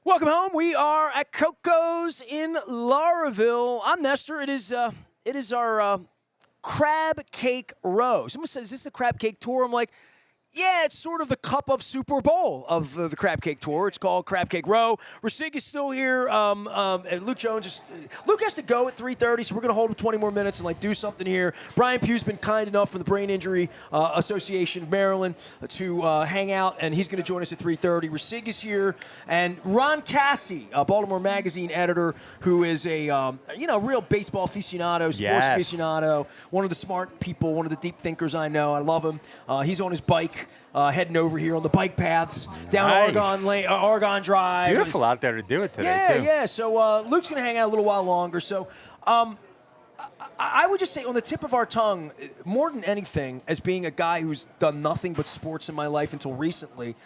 Welcome home. We are at Coco's in Lauraville. I'm Nestor. It is our crab cake row. Someone said, "Is this the crab cake tour?" I'm like, yeah, it's sort of the cup of Super Bowl of the crab cake tour. It's called Crab Cake Row. Ricig is still here. And Luke Jones Luke has to go at 3:30, so we're going to hold him 20 more minutes and do something here. Brian Pugh's been kind enough from the Brain Injury Association of Maryland to hang out, and he's going to join us at 3:30. Ricig is here, and Ron Cassie, a Baltimore Magazine editor, who is a real baseball aficionado, sports aficionado, one of the smart people, one of the deep thinkers I know. I love him. He's on his bike. Heading over here on the bike paths down Oregon Drive. Beautiful out there to do it today, too. Yeah. So Luke's going to hang out a little while longer. So I would just say on the tip of our tongue, more than anything, as being a guy who's done nothing but sports in my life until recently,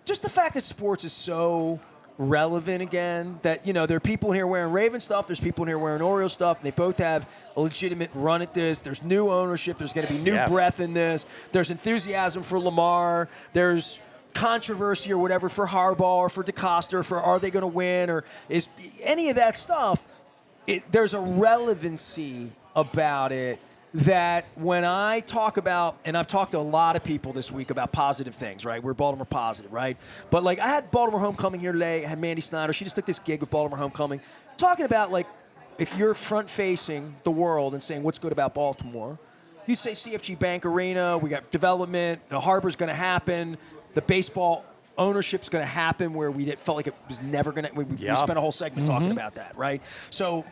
just the fact that sports is so relevant again, that, there are people in here wearing Raven stuff, there's people in here wearing Orioles stuff, and they both have a legitimate run at this. There's new ownership, there's going to be new breath in this, there's enthusiasm for Lamar, there's controversy or whatever for Harbaugh or for DeCosta, for are they going to win, or is any of that stuff. There's a relevancy about it that when I talk about, and I've talked to a lot of people this week about positive things, right? We're Baltimore positive, right? But I had Baltimore Homecoming here today. I had Mandy Snyder. She just took this gig with Baltimore Homecoming, talking about if you're front-facing the world and saying what's good about Baltimore, you say CFG Bank Arena, we got development, the harbor's going to happen, the baseball ownership's going to happen, where we felt like it was never going to. We spent a whole segment talking about that, right? So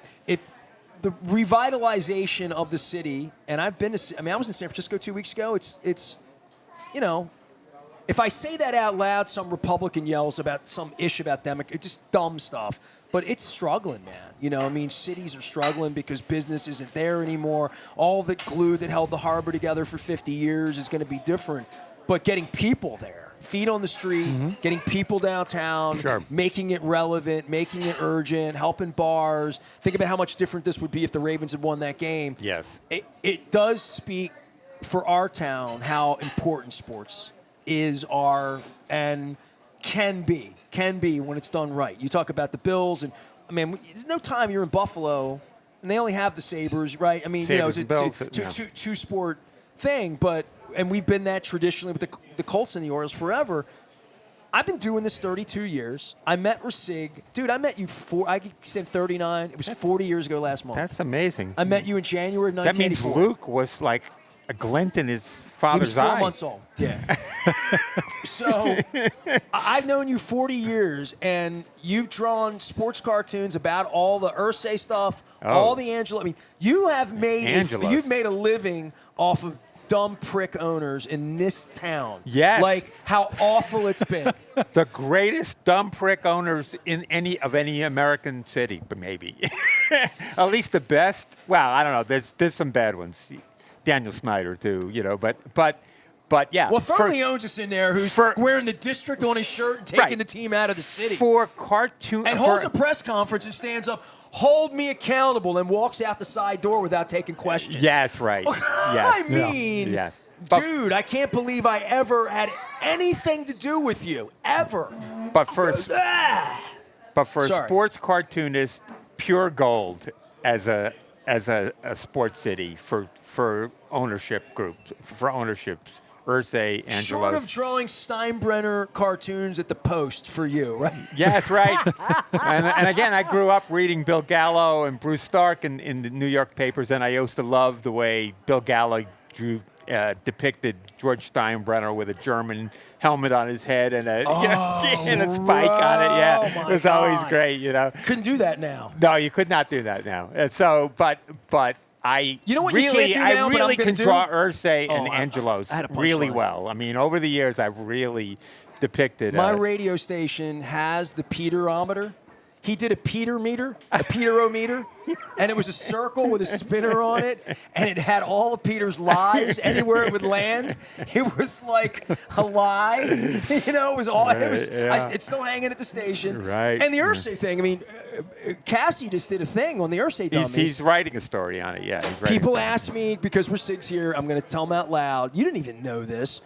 the revitalization of the city, and I was in San Francisco 2 weeks ago. It's if I say that out loud, some Republican yells about some ish about them. It's just dumb stuff. But it's struggling, man. Cities are struggling because business isn't there anymore. All the glue that held the harbor together for 50 years is going to be different. But getting people there, feet on the street, getting people downtown, making it relevant, making it urgent, helping bars. Think about how much different this would be if the Ravens had won that game. Yes. It does speak for our town how important sports and can be when it's done right. You talk about the Bills, and there's no time you're in Buffalo, and they only have the Sabres, right? Sabres it's a two-sport thing, and we've been that traditionally with the Colts and the Orioles forever. I've been doing this 32 years. I met Ricig. Dude, I met you I said 39. It was 40 years ago last month. That's amazing. I met you in January of 1984. That means Luke was like a glint in his father's eye. He was 4 months old. Yeah. So I've known you 40 years, and you've drawn sports cartoons about all the Irsay stuff, all the Angelo. You've made a living off of dumb prick owners in this town. Yes. How awful it's been. The greatest dumb prick owners in any American city, but maybe. At least the best. Well, I don't know. There's some bad ones. Daniel Snyder too, but yeah. Well, Fernley owns us in there, who's wearing the district on his shirt and taking the team out of the city. For cartoon. And holds a press conference and stands up, hold me accountable, and walks out the side door without taking questions. Yes, right. Yes. Dude, I can't believe I ever had anything to do with you, ever. But for a sports cartoonist, pure gold as a sports city for ownership groups, Irsay, Angelos. Short of drawing Steinbrenner cartoons at the Post for you, right? Yes, right. and again, I grew up reading Bill Gallo and Bruce Stark in the New York papers, and I used to love the way Bill Gallo depicted George Steinbrenner with a German helmet on his head and a spike on it. Yeah, it was always great. Couldn't do that now. No, you could not do that now. And so, but I really can draw Irsay and Angelos really well. Over the years, I've really depicted. My radio station has the Peterometer. He did a Peterometer, and it was a circle with a spinner on it, and it had all of Peter's lies anywhere it would land. It was like a lie, It was all. It's still hanging at the station. Right. And the Irsay thing. Cassie just did a thing on the Irsay dummies. He's writing a story on it. Yeah. People ask me, because Ricig's here, I'm going to tell them out loud. You didn't even know this.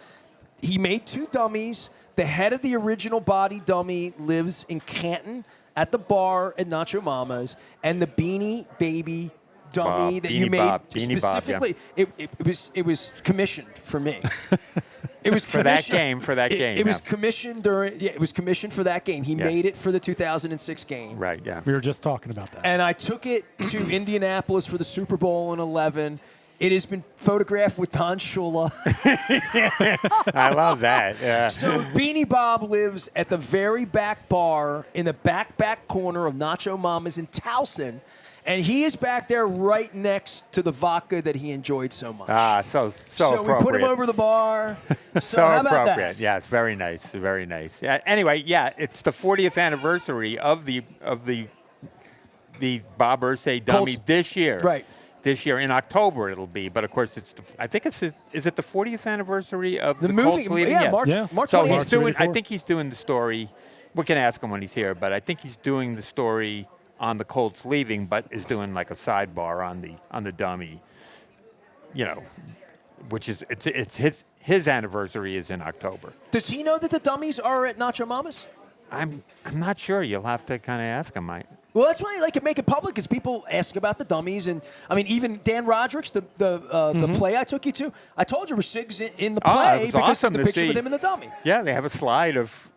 He made 2 dummies the head of the original body dummy lives in Canton at the bar at Nacho Mama's, and the Beanie Baby dummy Bob, that Beanie you made Bob, Beanie Bob, specifically, it was commissioned for me. It was For that game. It was commissioned during. Yeah, it was commissioned for that game. He made it for the 2006 game. Right. Yeah. We were just talking about that. And I took it to Indianapolis for the Super Bowl in 11. It has been photographed with Don Shula. I love that. Yeah. So Beanie Bob lives at the very back bar in the back corner of Nacho Mama's in Towson. And he is back there right next to the vodka that he enjoyed so much. So So appropriate. we put him over the bar. So how about appropriate. that? Yes, very nice, very nice. Yeah, anyway, it's the 40th anniversary of the Bob Irsay dummy Colts. this year. Right. This year in October it'll be, but of course I think is it the 40th anniversary of the movie? Colts leaving? Yeah, Yes. March. Yeah. March So 28th. he's doing. I 84. think he's doing the story. We can ask him when he's here, but I think he's doing the story on the Colts leaving, but is doing like a sidebar on the dummy. You know, which is it's his anniversary is in October. Does he know that the dummies are at Nacho Mama's? I'm not sure. You'll have to kind of ask him. Well, that's why I like to make it public, because people ask about the dummies, and I mean, even Dan Roderick's the play I took you to. I told you Ricig's in the Oh, play it was because awesome the to picture see. with him in the dummy. Yeah, they have a slide of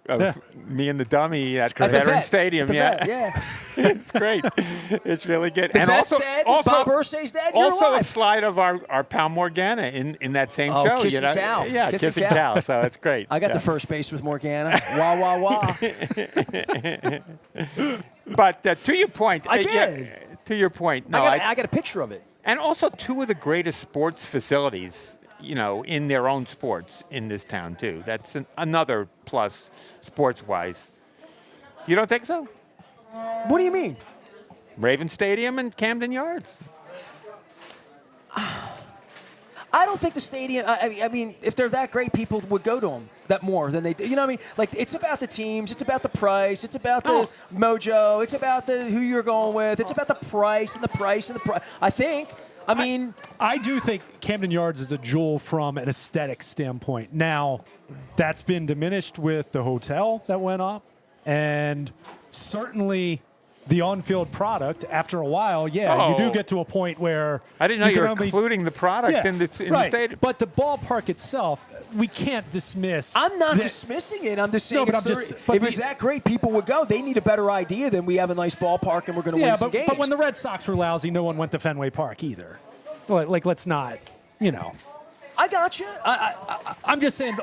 me and the dummy at At the Veteran vet. Stadium. The Yeah, vet, yeah. it's great. It's really good. The and vet's also, dead. also, Bob Irsay's dead. You're also a alive. slide of our pal Morgana in that same Oh, show. Kissing Cow. Yeah, Kissing Kissing Cow. Cow. So it's great. I got to first base with Morgana. Wah wah wah. But to your point, I did. to your point, no, I got a picture of it. and also two of the greatest sports facilities, in their own sports in this town too. That's another plus sports-wise. You don't think so? What do you mean? Raven Stadium and Camden Yards. I don't think the stadium. I mean, if they're that great, people would go to them that more than they do. You know what I mean? Like, it's about the teams. It's about the price. It's about the mojo. It's about who you're going with. It's about the price and the price and the price. I think. I mean, I do think Camden Yards is a jewel from an aesthetic standpoint. Now, that's been diminished with the hotel that went up, and certainly the on-field product. After a while, you do get to a point where I didn't know you can were only- including the product in the right. stadium. But the ballpark itself, we can't dismiss. I'm not dismissing it. I'm just saying but it's I'm just- but if it's that great, people would go. They need a better idea than we have a nice ballpark and we're going to win some games. but when the Red Sox were lousy, no one went to Fenway Park either. Like, let's not, I got you. I'm just saying,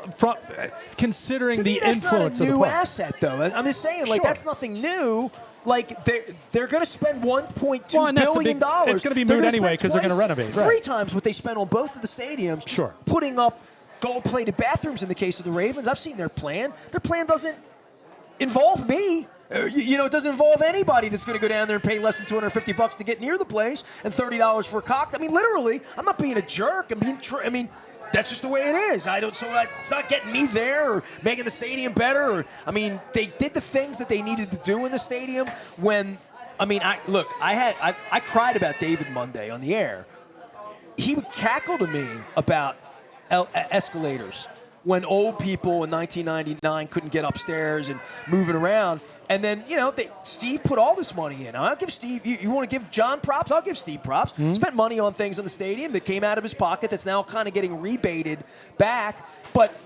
considering To the me, that's influence not a of the new club. asset, though. I'm just saying, like, Sure. that's nothing new. Like, they're going to spend $1.2 Well, and that's the billion. big- it's gonna be They're moot gonna anyway spend 'cause they're gonna twice, renovate, three right. times what they spent on both of the stadiums. Sure. Putting up gold-plated bathrooms in the case of the Ravens. I've seen their plan. Their plan doesn't involve me. It doesn't involve anybody that's going to go down there and pay less than $250 to get near the place and $30 for a cocktail. I mean, literally, I'm not being a jerk. I'm being. That's just the way it is. It's not getting me there or making the stadium better. They did the things that they needed to do in the stadium when. I cried about David Monday on the air. He would cackle to me about escalators when old people in 1999 couldn't get upstairs and moving around. And then, Steve put all this money in. I'll give Steve, you want to give John props? I'll give Steve props. Spent money on things in the stadium that came out of his pocket that's now kind of getting rebated back. But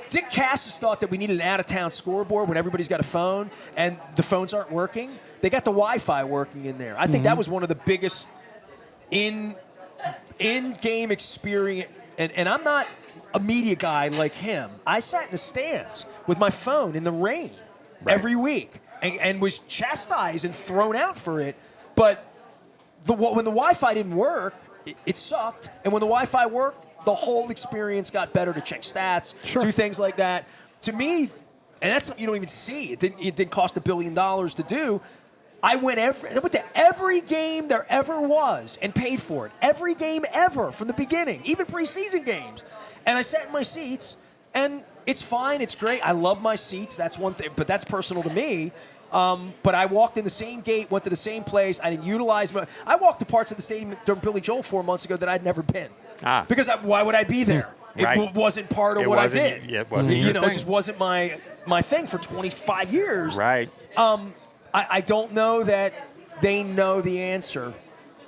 Dick Cassis thought that we needed an out-of-town scoreboard when everybody's got a phone and the phones aren't working. They got the Wi-Fi working in there. I think that was one of the biggest in-game experience. And I'm not a media guy like him. I sat in the stands with my phone in the rain every week and was chastised and thrown out for it. But when the Wi-Fi didn't work, it sucked. And when the Wi-Fi worked, the whole experience got better to check stats, do things like that. To me, and that's something you don't even see. It didn't cost $1 billion to do. I went to every game there ever was and paid for it. Every game ever from the beginning, even preseason games. And I sat in my seats, and it's fine. It's great. I love my seats. That's one thing, but that's personal to me. But I walked in the same gate, went to the same place. I didn't utilize I walked to parts of the stadium during Billy Joel 4 months ago that I'd never been. Because why would I be there? Right. wasn't part of It what I wasn't- did. yeah, it wasn't You your know, thing. it just wasn't my thing for 25 years. Right. I don't know that they know the answer.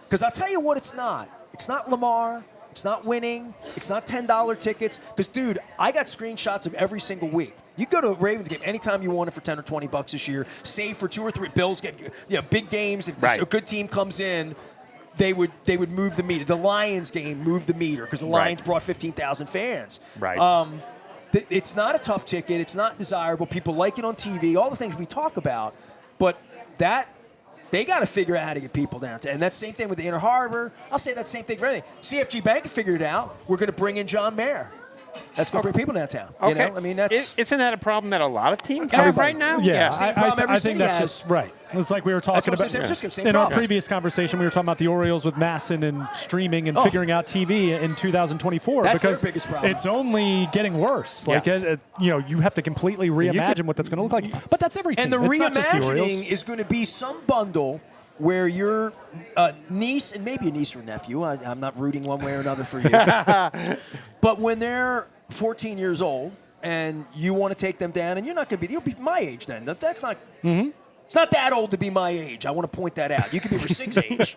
Because I'll tell you what it's not. It's not Lamar. It's not winning. It's not $10 tickets. Because, dude, I got screenshots of every single week. You go to a Ravens game anytime you want it for $10 or $20 this year. Save for 2 or 3. Bills get big games. If Right. a good team comes in, they would move the meter. The Lions game moved the meter because the Lions brought 15,000 fans. Right. It's not a tough ticket. It's not desirable. People like it on TV. All the things we talk about, but they got to figure out how to get people down to. And that's the same thing with the Inner Harbor. I'll say that same thing for everything. CFG Bank figured it out. We're going to bring in John Mayer. That's going to bring people downtown. Okay. You know? I mean, that's Isn't that a problem that a lot of teams have Everybody. right now? Yeah, Same problem every I think city that's has. just right. It's like we were That's talking what I'm about saying, San Francisco, same in our problem. previous conversation. We were talking about the Orioles with Masson and streaming and Oh. figuring out TV in 2024 That's their because biggest problem. it's only getting worse. Like Yes. you have to completely reimagine what that's going to look like. But that's every team. And the It's not just the reimagining Orioles. is going to be some bundle where your niece, and maybe a niece or nephew, I'm not rooting one way or another for you, but when they're 14 years old and you want to take them down, and you'll be my age then. That's not. It's not that old to be my age. I want to point that out. You could be Ricig's age.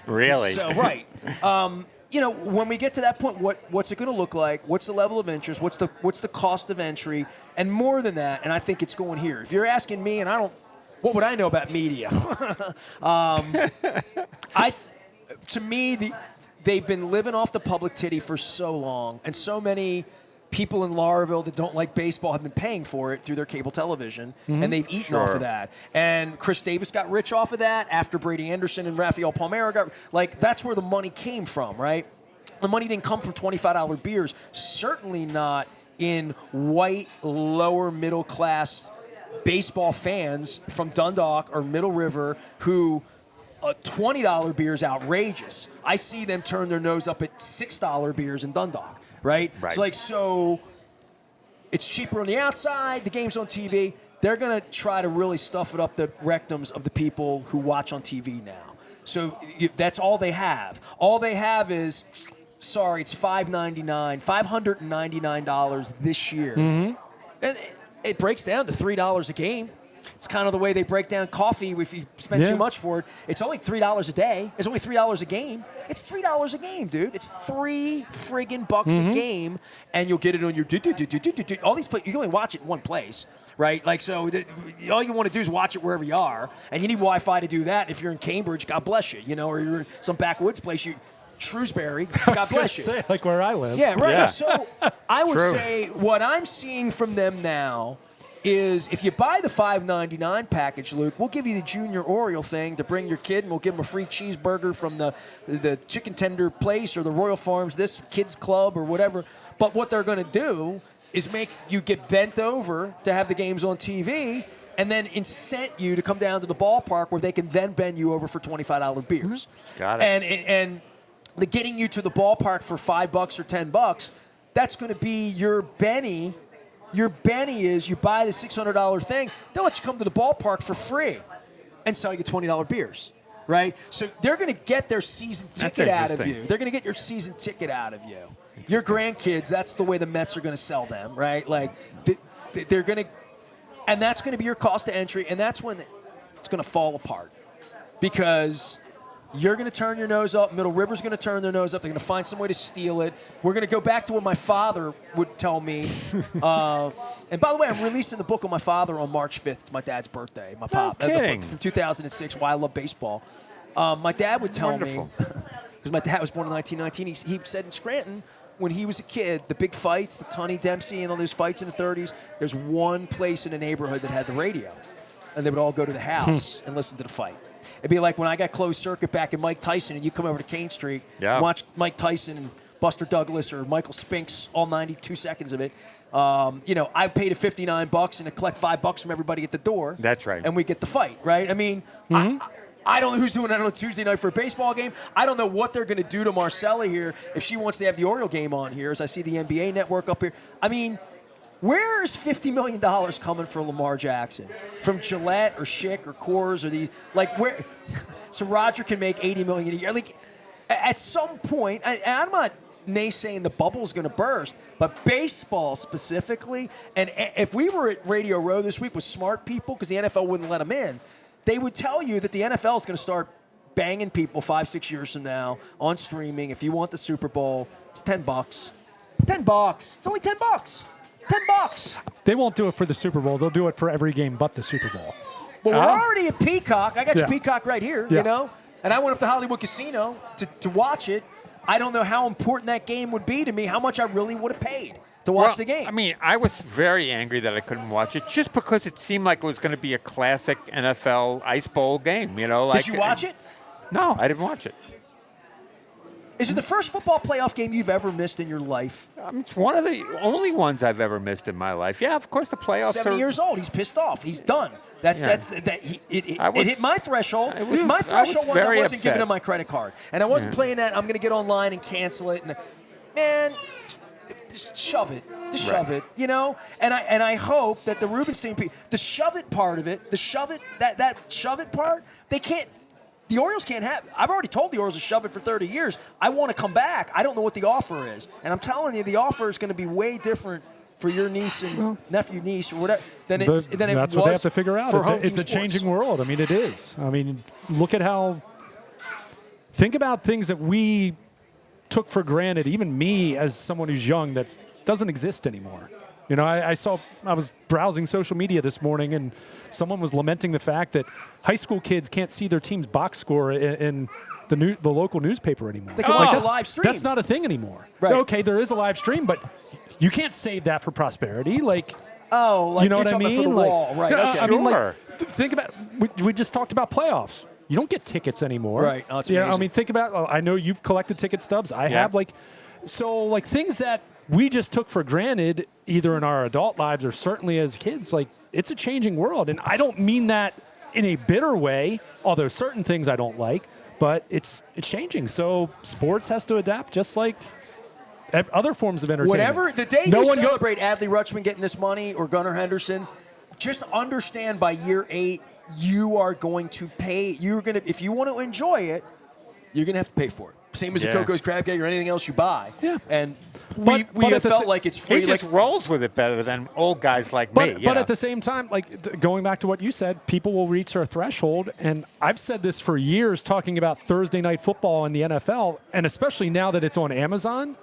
Really? So right. When we get to that point, what's it going to look like? What's the level of interest? What's the cost of entry? And more than that, and I think it's going here. If you're asking me, and what would I know about media? To me, they've been living off the public titty for so long, and so many people in Laurelville that don't like baseball have been paying for it through their cable television, and they've eaten off Sure. of that. And Chris Davis got rich off of that after Brady Anderson and Rafael Palmeiro got that's where the money came from, right? The money didn't come from $25 beers, certainly not in white, lower middle class baseball fans from Dundalk or Middle River who $20 beer is outrageous. I see them turn their nose up at $6 beers in Dundalk, right? Right. So it's cheaper on the outside, the game's on TV. They're going to try to really stuff it up the rectums of the people who watch on TV now. So that's all they have. All they have is, sorry, it's $599 this year. And it breaks down to $3 a game. It's kind of the way they break down coffee if you spend too much for it. It's only $3 a day. It's only $3 a game. It's $3 a game, dude. It's $3 friggin' bucks a game, and you'll get it on your all these places. You can only watch it in one place, right? All you want to do is watch it wherever you are, and you need Wi-Fi to do that. If you're in Cambridge, God bless you, or you're in some backwoods place, Shrewsbury, God bless you. Say, like where I live. Yeah, right. Yeah. So I would True. say what I'm seeing from them now is if you buy the $5.99 package, Luke, we'll give you the Junior Oriole thing to bring your kid, and we'll give them a free cheeseburger from the chicken tender place or the Royal Farms, this kids club or whatever. But what they're going to do is make you get bent over to have the games on TV, and then incent you to come down to the ballpark where they can then bend you over for $25 beers. Got it. And the getting you to the ballpark for $5 or $10, that's going to be your Benny. Your Benny is you buy the $600 thing, they'll let you come to the ballpark for free and sell you $20 beers, right? So they're going to get their season ticket out of interesting. you. They're going to get your season ticket out of you. Your grandkids, that's the way the Mets are going to sell them, right? They're going to, and that's going to be your cost of entry, and that's when it's going to fall apart because you're going to turn your nose up. Middle River's going to turn their nose up. They're going to find some way to steal it. We're going to go back to what my father would tell me. And by the way, I'm releasing the book on my father on March 5th. It's my dad's birthday. My pop. The kidding. book from 2006, Why I Love Baseball. My dad would tell Wonderful. me, because my dad was born in 1919, he said in Scranton, when he was a kid, the big fights, the Tunney Dempsey and all those fights in the 30s, there's one place in the neighborhood that had the radio. And they would all go to the house and listen to the fight. It'd be like when I got closed circuit back in Mike Tyson and you come over to Kane Street and watch Mike Tyson and Buster Douglas or Michael Spinks, all 92 seconds of it. I paid a $59 and I collect $5 from everybody at the door. That's right. And we get the fight, right? I mean, I don't know who's doing that on a Tuesday night for a baseball game. I don't know what they're going to do to Marcella here if she wants to have the Oriole game on here, as I see the NBA network up here. I mean, where is $50 million coming for Lamar Jackson? From Gillette or Schick or Coors or these? Where? So Roger can make $80 million a year. At some point, I'm not naysaying the bubble's going to burst, but baseball specifically, and if we were at Radio Row this week with smart people, because the NFL wouldn't let them in, they would tell you that the NFL is going to start banging people 5-6 years from now on streaming. If you want the Super Bowl, it's $10. $10. It's only $10. $10. They won't do it for the Super Bowl. They'll do it for every game but the Super Bowl. Well, we're already at Peacock. I got your Peacock right here, Yeah. you know? And I went up to Hollywood Casino to watch it. I don't know how important that game would be to me, how much I really would have paid to watch the game. I mean, I was very angry that I couldn't watch it just because it seemed like it was going to be a classic NFL Ice Bowl game, you know? Did you watch it? No, I didn't watch it. Is it the first football playoff game you've ever missed in your life? It's one of the only ones I've ever missed in my life. Yeah, of course the playoffs 70 years old. He's pissed off. He's done. It hit my threshold. My threshold was I wasn't giving him my credit card. And I wasn't playing that, I'm going to get online and cancel it. And, man, just shove it. Just shove it, you know? And I hope that the Rubenstein people, the shove it part of it, that shove it part, they can't. The Orioles can't have. I've already told the Orioles to shove it for 30 years. I want to come back. I don't know what the offer is, and I'm telling you, the offer is going to be way different for your niece and nephew, niece, or whatever than it was. That's what they have to figure out. It's a sports. changing world. I mean, it is. I mean, look at how. Think about things that we took for granted. Even me, as someone who's young, that doesn't exist anymore. You know, I was browsing social media this morning, and someone was lamenting the fact that high school kids can't see their team's box score in the local newspaper anymore. They can watch a live stream. That's not a thing anymore. Right. Okay, there is a live stream, but you can't save that for prosperity. Like, you know what I mean? For the wall, right? Okay. I mean, like, think about. We just talked about playoffs. You don't get tickets anymore. Right. Oh, it's amazing. I mean, think about. I know you've collected ticket stubs. I have. So things that we just took for granted, either in our adult lives or certainly as kids. Like, it's a changing world, and I don't mean that in a bitter way. Although certain things I don't like, but it's changing. So sports has to adapt, just like other forms of entertainment. Whatever the day you celebrate Adley Rutschman getting this money or Gunnar Henderson, just understand by year 8 you are going to pay. You're gonna, if you want to enjoy it, you're gonna have to pay for it. Same as the Coco's crab cake or anything else you buy. Yeah. And we have felt like it's free. He just rolls with it better than old guys like me. But at the same time, like going back to what you said, people will reach their threshold. And I've said this for years, talking about Thursday night football in the NFL, and especially now that it's on Amazon.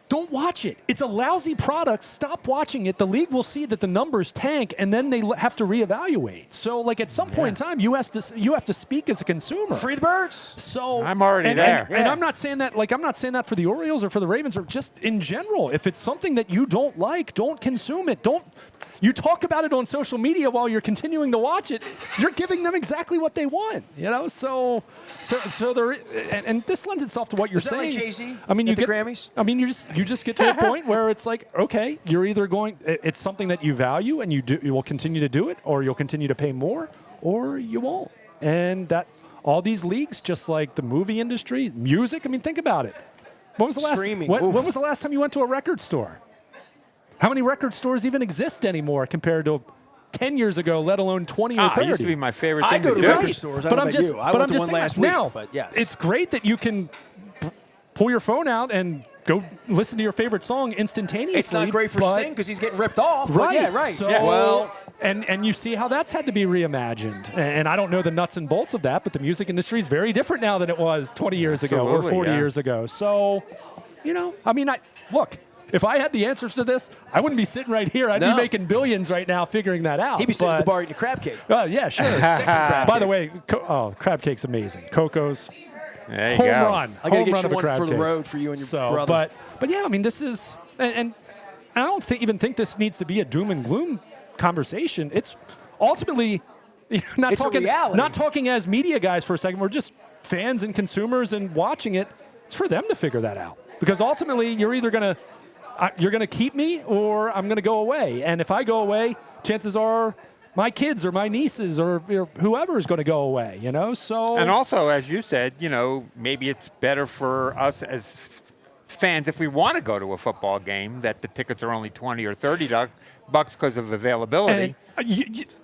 Don't watch it. It's a lousy product. Stop watching it. The league will see that the numbers tank, and then they have to reevaluate. So, like, at some point in time, you have to speak as a consumer. Free the birds. So I'm already there. And I'm not saying that. Like, I'm not saying that for the Orioles or for the Ravens or just in general. If it's something that you don't like, don't consume it. Don't. You talk about it on social media while you're continuing to watch it. You're giving them exactly what they want. You know. So there. And this lends itself to what you're saying. Is that like Jay-Z? I mean, you at the get Grammys. I mean, you just get to a point where it's like, okay, you're either going, it's something that you value and you will continue to do it, or you'll continue to pay more, or you won't. And that all these leagues, just like the movie industry, music. I mean, think about it. When was the last? Streaming. When was the last time you went to a record store? How many record stores even exist anymore compared to 10 years ago, let alone 20 or 30? It used to be my favorite thing I go to do. record stores. I went to one last week. Now, but yes. it's great that you can pull your phone out and go listen to your favorite song instantaneously. It's not great for Sting because he's getting ripped off. Right. Yeah, right. So, Well, and you see how that's had to be reimagined. And I don't know the nuts and bolts of that, but the music industry is very different now than it was 20 years ago or 40 years ago. So, I mean, look. If I had the answers to this, I wouldn't be sitting right here. I'd be making billions right now figuring that out. He'd be sitting at the bar eating a crab cake. Yeah, sure. By the way, crab cake's amazing. Coco's There you home go. run. I got to Home get run you of the one crab for the cake. road for you and your brother. But yeah, I mean, this is, and I don't even think this needs to be a doom and gloom conversation. It's ultimately not It's a talking, reality. not talking as media guys for a second. We're just fans and consumers and watching it. It's for them to figure that out, because ultimately you're either going to keep me or I'm going to go away. And if I go away, chances are my kids or my nieces or whoever is going to go away, So And also, as you said, maybe it's better for us as fans if we want to go to a football game that the tickets are only $20 or $30 because of availability.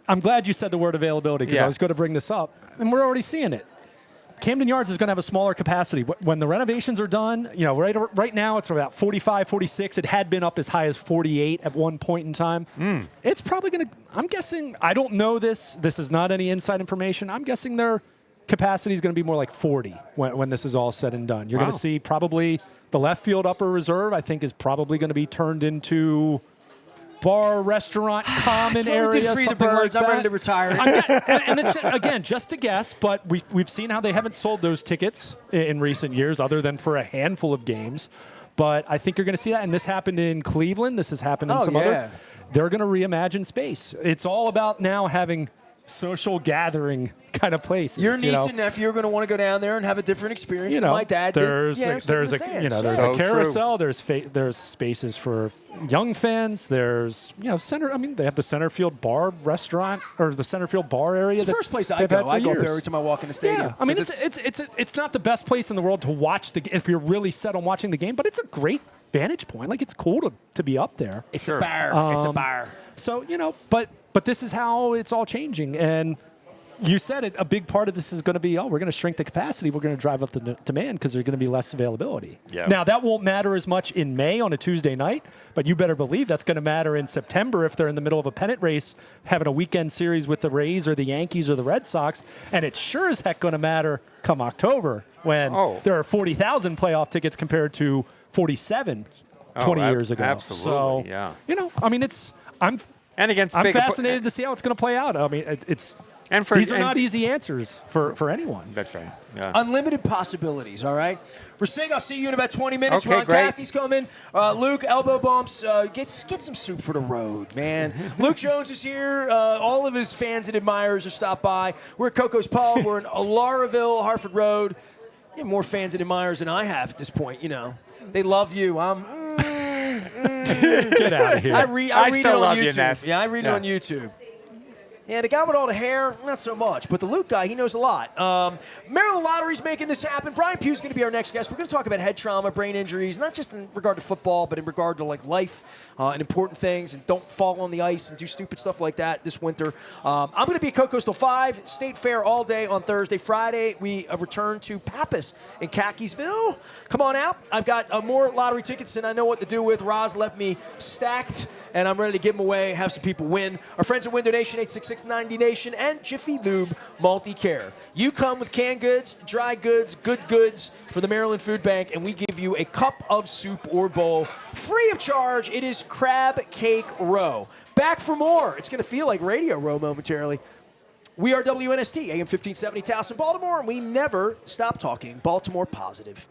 I'm glad you said the word availability, because I was going to bring this up, and we're already seeing it. Camden Yards is going to have a smaller capacity. When the renovations are done, right now it's about 45, 46. It had been up as high as 48 at one point in time. It's probably going to, I'm guessing, I don't know this. This is not any inside information. I'm guessing their capacity is going to be more like 40 when this is all said and done. You're going to see probably the left field upper reserve, I think, is probably going to be turned into bar, restaurant, common area, we did Free the something Birds. like I'm that. ready to retire. And it's, again, just a guess, but we've seen how they haven't sold those tickets in recent years other than for a handful of games. But I think you're going to see that, and this happened in Cleveland. This has happened in some other. They're going to reimagine space. It's all about now having social gathering kind of places. Your niece and nephew are going to want to go down there and have a different experience than my dad there's did. There's a carousel. There's spaces for young fans. There's center. I mean, they have the center field bar restaurant or the center field bar area. It's the first place I go. I go up there every time I walk in the stadium. Yeah, I mean, it's not the best place in the world to watch if you're really set on watching the game, but it's a great vantage point. Like, it's cool to be up there. It's a bar. It's a bar. So but this is how it's all changing. And you said it, a big part of this is going to be, we're going to shrink the capacity. We're going to drive up the demand because there's going to be less availability. Yep. Now, that won't matter as much in May on a Tuesday night, but you better believe that's going to matter in September if they're in the middle of a pennant race, having a weekend series with the Rays or the Yankees or the Red Sox. And it's sure as heck going to matter come October when there are 40,000 playoff tickets compared to 47 20 years ago. Absolutely, so, I mean, I'm fascinated to see how it's going to play out. I mean, these are not easy answers for anyone. That's right. Yeah. Unlimited possibilities, all right? Ricig, I'll see you in about 20 minutes. Okay, Ron great. Cassie's coming. Luke, elbow bumps. Get some soup for the road, man. Luke Jones is here. All of his fans and admirers have stopped by. We're at Coco's Pub. We're in Laureville, Harford Road. You have more fans and admirers than I have at this point, They love you. Get out of here. I read it on YouTube. You, I read it on YouTube. Yeah, the guy with all the hair, not so much. But the Luke guy, he knows a lot. Maryland Lottery's making this happen. Brian Pugh's going to be our next guest. We're going to talk about head trauma, brain injuries, not just in regard to football, but in regard to life and important things. And don't fall on the ice and do stupid stuff like that this winter. I'm going to be at Coco's till 5. State Fair all day on Thursday. Friday, we return to Pappas in Khakisville. Come on out. I've got more lottery tickets than I know what to do with. Roz left me stacked, and I'm ready to give them away, have some people win. Our friends at Window Nation, 866-90 Nation, and Jiffy Lube Multi-Care. You come with canned goods, dry goods, good goods for the Maryland Food Bank, and we give you a cup of soup or bowl free of charge. It is Crab Cake Row. Back for more. It's going to feel like Radio Row momentarily. We are WNST, AM 1570, Towson, Baltimore, and we never stop talking Baltimore positive.